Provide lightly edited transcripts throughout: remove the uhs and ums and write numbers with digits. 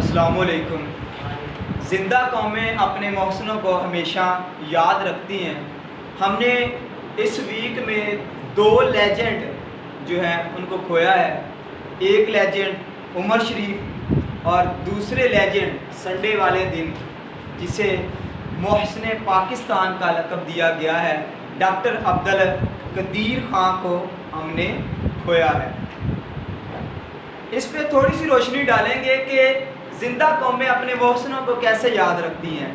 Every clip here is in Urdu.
السلام علیکم۔ زندہ قومیں اپنے محسنوں کو ہمیشہ یاد رکھتی ہیں۔ ہم نے اس ویک میں 2 لیجنڈ جو ہیں ان کو کھویا ہے۔ ایک لیجنڈ عمر شریف اور دوسرے لیجنڈ سنڈے والے دن جسے محسن پاکستان کا لقب دیا گیا ہے، ڈاکٹر عبدالقدیر خان کو ہم نے کھویا ہے۔ اس پہ تھوڑی سی روشنی ڈالیں گے کہ زندہ قومیں اپنے محسنوں کو کیسے یاد رکھتی ہیں۔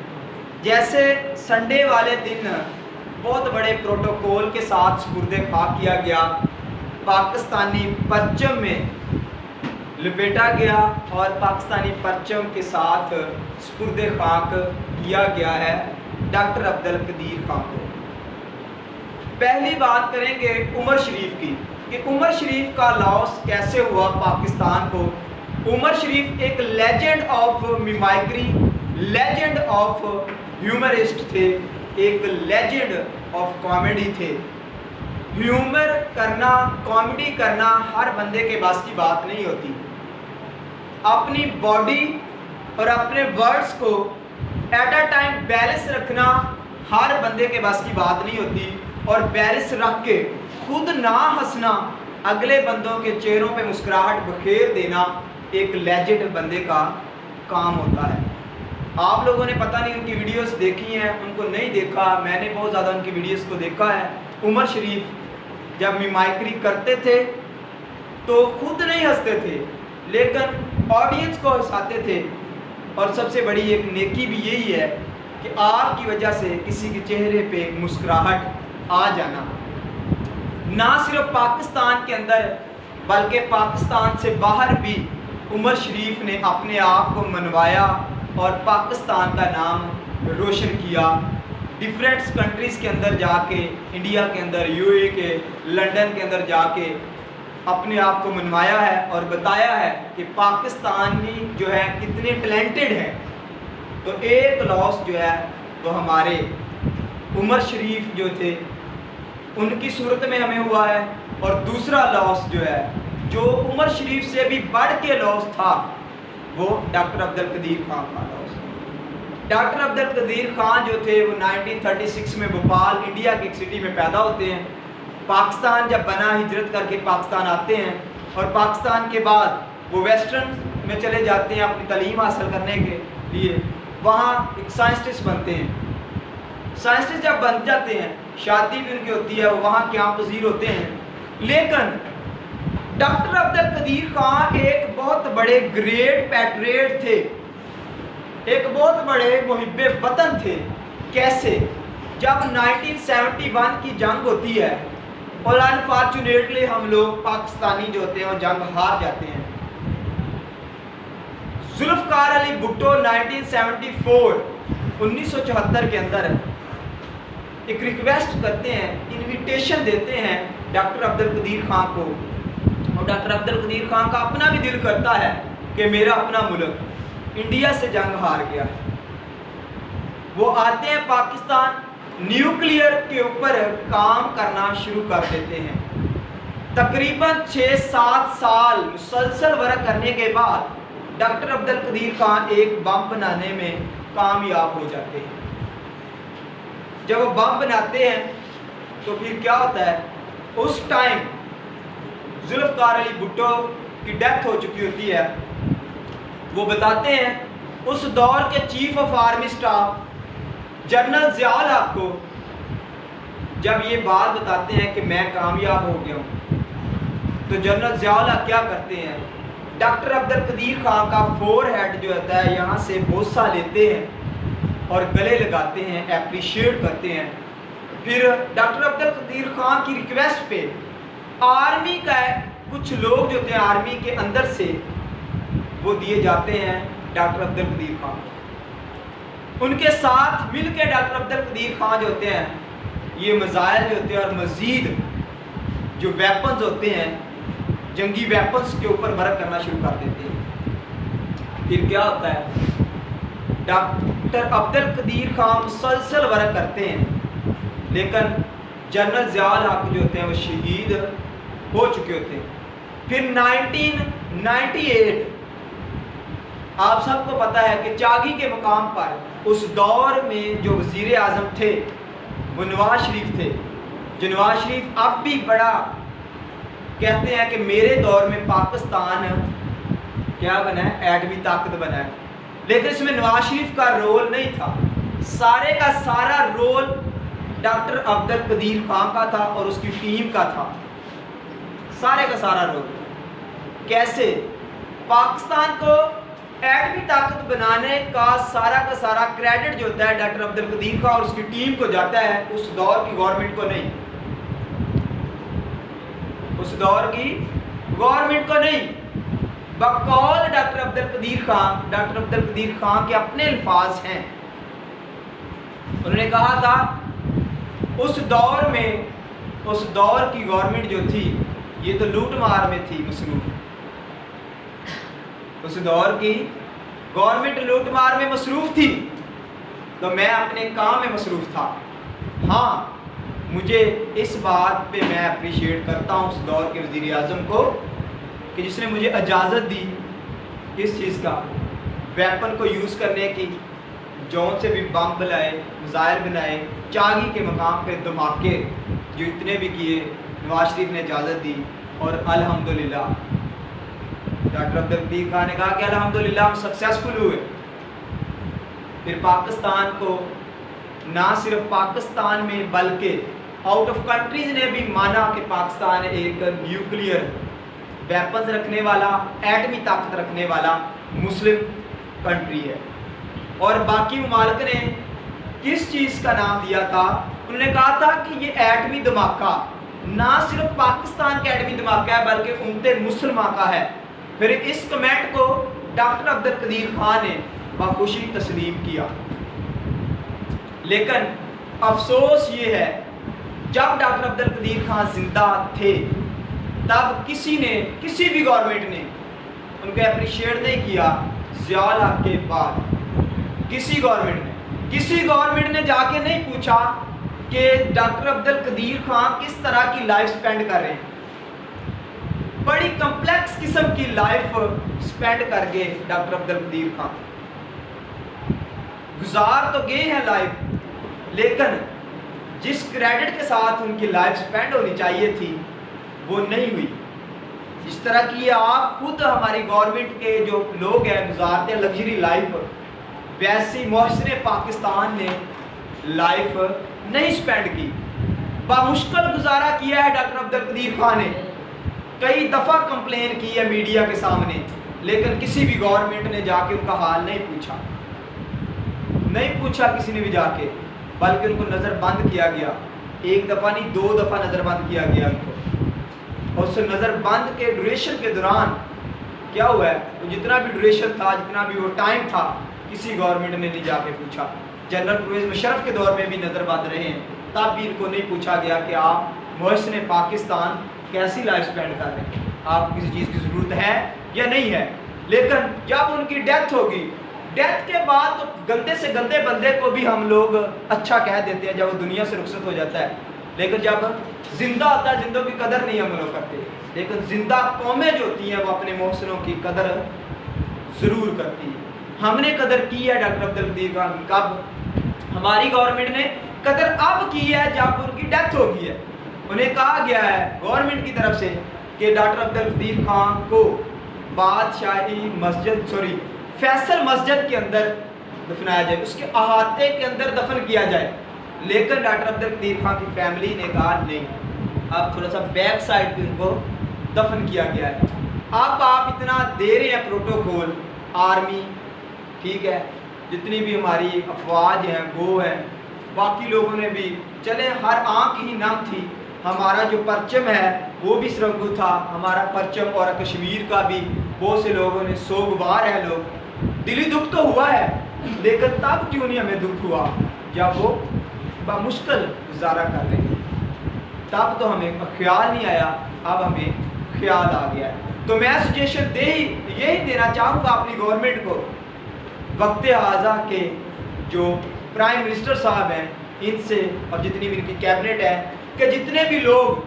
جیسے سنڈے والے دن بہت بڑے پروٹوکول کے ساتھ سپرد خاک کیا گیا، پاکستانی پرچم میں لپیٹا گیا اور پاکستانی پرچم کے ساتھ سپرد خاک کیا گیا ہے ڈاکٹر عبدالقدیر خان کو۔ پہلی بات کریں گے عمر شریف کی کہ عمر شریف کا لاس کیسے ہوا پاکستان کو۔ عمر شریف ایک لیجنڈ آف میمائکری، لیجنڈ آف ہیومرسٹ تھے، ایک لیجنڈ آف کامیڈی تھے۔ ہیومر کرنا، کامیڈی کرنا ہر بندے کے بس کی بات نہیں ہوتی۔ اپنی باڈی اور اپنے ورڈز کو ایٹ اے ٹائم بیلنس رکھنا ہر بندے کے بس کی بات نہیں ہوتی، اور بیلنس رکھ کے خود نہ ہنسنا، اگلے بندوں کے چہروں پہ مسکراہٹ بکھیر دینا ایک لیجنڈ بندے کا کام ہوتا ہے۔ آپ لوگوں نے پتہ نہیں ان کی ویڈیوز دیکھی ہیں، ان کو نہیں دیکھا، میں نے بہت زیادہ ان کی ویڈیوز کو دیکھا ہے۔ عمر شریف جب میمائکری کرتے تھے تو خود نہیں ہنستے تھے لیکن آڈینس کو ہنساتے تھے، اور سب سے بڑی ایک نیکی بھی یہی ہے کہ آپ کی وجہ سے کسی کے چہرے پہ مسکراہٹ آ جانا۔ نہ صرف پاکستان کے اندر بلکہ پاکستان سے باہر بھی عمر شریف نے اپنے آپ کو منوایا اور پاکستان کا نام روشن کیا۔ ڈیفرنٹ کنٹریز کے اندر جا کے، انڈیا کے اندر، یو اے کے، لنڈن کے اندر جا کے اپنے آپ کو منوایا ہے اور بتایا ہے کہ پاکستانی جو ہے کتنے ٹیلنٹڈ ہیں۔ تو ایک لاس جو ہے وہ ہمارے عمر شریف جو تھے ان کی صورت میں ہمیں ہوا ہے، اور دوسرا لاس جو ہے جو عمر شریف سے بھی بڑھ کے لاس تھا وہ ڈاکٹر عبدالقدیر خان کا لاس۔ ڈاکٹر عبدالقدیر خان جو تھے وہ 1936 میں بھوپال انڈیا کی ایک سٹی میں پیدا ہوتے ہیں۔ پاکستان جب بنا ہجرت کر کے پاکستان آتے ہیں، اور پاکستان کے بعد وہ ویسٹرن میں چلے جاتے ہیں اپنی تعلیم حاصل کرنے کے لیے۔ وہاں ایک سائنسٹسٹ بنتے ہیں۔ سائنسٹسٹ جب بن جاتے ہیں، شادی بھی ان کی ہوتی ہے، وہ وہاں قیام پذیر ہوتے ہیں۔ لیکن ڈاکٹر عبدالقدیر خان ایک بہت بڑے گریٹ پیٹریٹ تھے، ایک بہت بڑے محب وطن تھے۔ کیسے؟ جب 1971 کی جنگ ہوتی ہے اور انفارچونیٹلی ہم لوگ پاکستانی جو ہوتے ہیں وہ جنگ ہار جاتے ہیں۔ ذوالفقار علی بھٹو 1974 کے اندر ایک ریکویسٹ کرتے ہیں، انویٹیشن دیتے ہیں ڈاکٹر عبدالقدیر خان کو، اور ڈاکٹر عبدالقدیر خان کا اپنا بھی دل کرتا ہے کہ میرا اپنا ملک انڈیا سے جنگ ہار گیا۔ وہ آتے ہیں پاکستان، نیوکلیئر کے اوپر کام کرنا شروع کر دیتے ہیں۔ تقریباً 6-7 سال مسلسل ورک کرنے کے بعد ڈاکٹر عبدالقدیر خان ایک بم بنانے میں کامیاب ہو جاتے ہیں۔ جب وہ بم بناتے ہیں تو پھر کیا ہوتا ہے، اس ٹائم ذوالفقار علی بھٹو کی ڈیتھ ہو چکی ہوتی ہے۔ وہ بتاتے ہیں اس دور کے chief of army staff general Zia الحق کو، جب یہ بات بتاتے ہیں کہ میں کامیاب ہو گیا ہوں، تو جنرل ضیاء الحق کیا کرتے ہیں، ڈاکٹر عبدالقدیر خان کا فور ہیڈ جو ہوتا ہے یہاں سے بوسہ لیتے ہیں اور گلے لگاتے ہیں، اپریشیٹ کرتے ہیں۔ پھر ڈاکٹر عبدالقدیر خان کی ریکویسٹ پہ آرمی کا کچھ لوگ جو تھے آرمی کے اندر سے وہ دیے جاتے ہیں ڈاکٹر عبدالقدیر خان کو۔ ان کے ساتھ مل کے ڈاکٹر عبدالقدیر خان جو ہوتے ہیں یہ میزائل جو ہوتے ہیں اور مزید جو ویپنز ہوتے ہیں، جنگی ویپنز کے اوپر ورک کرنا شروع کر دیتے ہیں۔ پھر کیا ہوتا ہے، ڈاکٹر عبدالقدیر خان مسلسل ورک کرتے ہیں، لیکن جنرل ضیاء الحق جو ہوتے ہیں وہ شہید ہو چکے ہوتے ہیں۔ پھر 1998 آپ سب کو پتہ ہے کہ چاگی کے مقام پر اس دور میں جو وزیر اعظم تھے وہ نواز شریف تھے، جو نواز شریف اب بھی بڑا کہتے ہیں کہ میرے دور میں پاکستان کیا بنا ہے، ایٹمی طاقت بنا ہے، لیکن اس میں نواز شریف کا رول نہیں تھا، سارے کا سارا رول ڈاکٹر عبدالقدیر خان کا تھا اور اس کی ٹیم کا تھا، سارے کا سارا رول۔ کیسے؟ پاکستان کو ایٹمی طاقت بنانے کا سارا کریڈٹ جو ہوتا ہے ڈاکٹر عبدالقدیر خان اور اس کی ٹیم کو جاتا ہے، اس دور کی گورنمنٹ کو نہیں، اس دور کی گورنمنٹ کو نہیں، بقول ڈاکٹر عبدالقدیر خان کے اپنے الفاظ ہیں۔ انہوں نے کہا تھا اس دور میں، اس دور کی گورنمنٹ جو تھی یہ تو لوٹ مار میں تھی مصروف، اس دور کی گورنمنٹ لوٹ مار میں مصروف تھی، تو میں اپنے کام میں مصروف تھا۔ ہاں مجھے اس بات پہ میں اپریشیٹ کرتا ہوں اس دور کے وزیر اعظم کو کہ جس نے مجھے اجازت دی کس چیز کا، ویپن کو یوز کرنے کی، جون سے بھی بم بلائے، میزائل بنائے، چاگی کے مقام پہ دھماکے جو اتنے بھی کیے، نواز شریف نے اجازت دی، اور الحمدللہ ڈاکٹر عبدالقدیر خان نے کہا کہ الحمدللہ ہم سکسیسفل ہوئے۔ پھر پاکستان کو نہ صرف پاکستان میں بلکہ آؤٹ آف کنٹریز نے بھی مانا کہ پاکستان ایک نیوکلیئر ویپنز رکھنے والا، ایٹمی طاقت رکھنے والا مسلم کنٹری ہے۔ اور باقی ممالک نے کس چیز کا نام دیا تھا؟ انہوں نے کہا تھا کہ یہ ایٹمی دھماکہ نہ صرف پاکستان کا ایٹمی دھماکہ ہے بلکہ امت مسلمہ کا ہے۔ پھر اس کمنٹ کو ڈاکٹر عبدالقدیر خان نے بخوشی تسلیم کیا، لیکن افسوس یہ ہے جب ڈاکٹر عبدالقدیر خان زندہ تھے تب کسی بھی گورنمنٹ نے ان کو اپریشیٹ نہیں کیا۔ ضیاء الحق کے بعد کسی گورنمنٹ نے جا کے نہیں پوچھا کہ ڈاکٹر عبدالقدیر خان کس طرح کی لائف سپینڈ کر رہے ہیں، بڑی کمپلیکس قسم کی لائف سپینڈ کر گئے ڈاکٹر عبدالقدیر خان، گزار تو گئے ہیں لائف، لیکن جس کریڈٹ کے ساتھ ان کی لائف سپینڈ ہونی چاہیے تھی وہ نہیں ہوئی۔ جس طرح کی آپ خود ہماری گورنمنٹ کے جو لوگ ہیں گزارتے ہیں لگژری لائف، ویسی محسن پاکستان نے لائف نہیں سپینڈ کی، بمشکل گزارا کیا ہے ڈاکٹر عبدالقدیر خان نے، کئی دفعہ کمپلین کی ہے میڈیا کے سامنے، لیکن کسی بھی گورنمنٹ نے جا کے ان کا حال نہیں پوچھا کسی نے بھی جا کے، بلکہ ان کو نظر بند کیا گیا، ایک دفعہ نہیں 2 دفعہ نظر بند کیا گیا ان کو، اور اس نظر بند کے ڈوریشن کے دوران کیا ہوا ہے، وہ جتنا بھی ڈوریشن تھا، جتنا بھی وہ ٹائم تھا، کسی گورنمنٹ نے نہیں جا کے پوچھا۔ جنرل پرویز مشرف کے دور میں بھی نظر بند رہے ہیں، تب بھی ان کو نہیں پوچھا گیا کہ آپ محسن پاکستان کیسی لائف سپینڈ کر رہے ہیں، آپ کو کسی چیز کی ضرورت ہے یا نہیں ہے۔ لیکن جب ان کی ڈیتھ ہوگی، ڈیتھ کے بعد تو گندے سے گندے بندے کو بھی ہم لوگ اچھا کہہ دیتے ہیں جب وہ دنیا سے رخصت ہو جاتا ہے، لیکن جب زندہ ہوتا ہے زندوں کی قدر نہیں ہم لوگ کرتے، لیکن زندہ قومیں جو ہوتی ہیں وہ اپنے محسنوں کی قدر ضرور کرتی ہیں۔ ہم نے قدر کی ہے ڈاکٹر عبدالقدیر خان کی، کب؟ ہماری گورنمنٹ نے قدر اب کی ہے جب ان کی ڈیتھ ہو گئی ہے۔ انہیں کہا گیا ہے گورنمنٹ کی طرف سے کہ ڈاکٹر عبدالقدیر خان کو بادشاہی مسجد فیصل مسجد کے اندر دفنایا جائے، اس کے احاطے کے اندر دفن کیا جائے، لیکن ڈاکٹر عبدالقدیر خان کی فیملی نے کہا نہیں، اب تھوڑا سا بیک سائڈ پہ ان کو دفن کیا گیا ہے۔ اب آپ اتنا دے رہے ہیں پروٹوکول، آرمی ٹھیک ہے، جتنی بھی ہماری افواج ہیں وہ ہیں، باقی لوگوں نے بھی چلے، ہر آنکھ ہی نم تھی، ہمارا جو پرچم ہے وہ بھی سرنگو تھا، ہمارا پرچم اور کشمیر کا بھی بہت سے لوگوں نے سوگوار ہے، لوگ دلی دکھ تو ہوا ہے، لیکن تب کیوں نہیں ہمیں دکھ ہوا جب وہ بمشکل گزارا کر رہے ہیں، تب تو ہمیں خیال نہیں آیا، اب ہمیں خیال آ گیا ہے۔ تو میں سجیشن یہی دینا چاہوں گا اپنی گورنمنٹ کو، وقت حاضر کے جو پرائم منسٹر صاحب ہیں ان سے اور جتنی بھی ان کی کیبنٹ ہے کہ جتنے بھی لوگ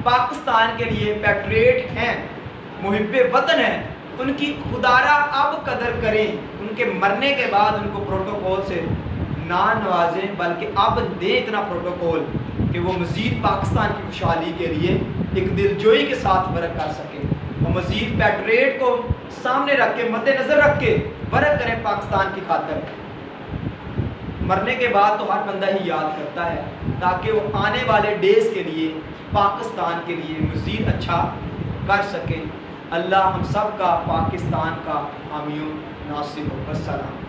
پاکستان کے لیے پیٹریٹ ہیں، محب وطن ہیں، ان کی خدارہ اب قدر کریں، ان کے مرنے کے بعد ان کو پروٹوکول سے نہ نوازیں، بلکہ اب دیں اتنا پروٹوکول کہ وہ مزید پاکستان کی خوشحالی کے لیے ایک دلجوئی کے ساتھ ورک کر سکیں، وہ مزید پیٹریٹ کو سامنے رکھ کے مد نظر رکھ کے ورک کریں پاکستان کی خاطر۔ مرنے کے بعد تو ہر بندہ ہی یاد کرتا ہے، تاکہ وہ آنے والے ڈیز کے لیے پاکستان کے لیے مزید اچھا کر سکیں۔ اللہ ہم سب کا پاکستان کا حامی و ناصر ہو۔ السلام۔